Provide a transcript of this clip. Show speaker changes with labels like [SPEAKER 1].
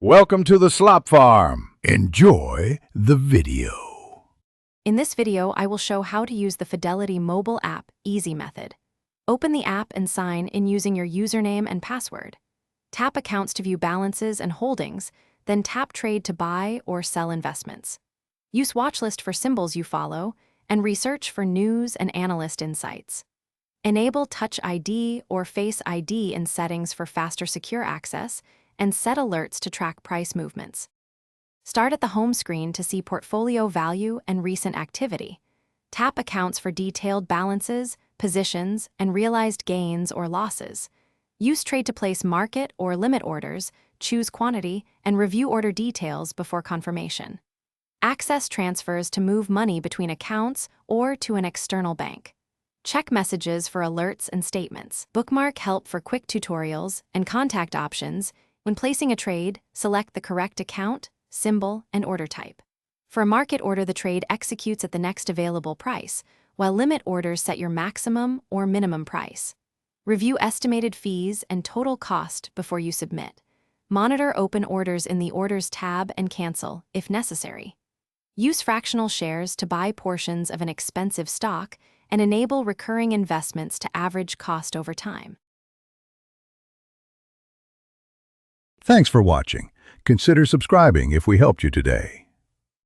[SPEAKER 1] Welcome to the Slop Farm. Enjoy the video.
[SPEAKER 2] In this video, I will show how to use the Fidelity Mobile App Easy method. Open the app and sign in using your username and password. Tap Accounts to view balances and holdings, then tap Trade to buy or sell investments. Use Watchlist for symbols you follow, and research for news and analyst insights. Enable Touch ID or Face ID in settings for faster secure access, and set alerts to track price movements. Start at the home screen to see portfolio value and recent activity. Tap Accounts for detailed balances, positions, and realized gains or losses. Use Trade to place market or limit orders, choose quantity, and review order details before confirmation. Access transfers to move money between accounts or to an external bank. Check messages for alerts and statements. Bookmark help for quick tutorials and contact options. When placing a trade, select the correct account, symbol, and order type. For a market order, the trade executes at the next available price, while limit orders set your maximum or minimum price. Review estimated fees and total cost before you submit. Monitor open orders in the Orders tab and cancel, if necessary. Use fractional shares to buy portions of an expensive stock and enable recurring investments to average cost over time.
[SPEAKER 1] Thanks for watching. Consider subscribing if we helped you today.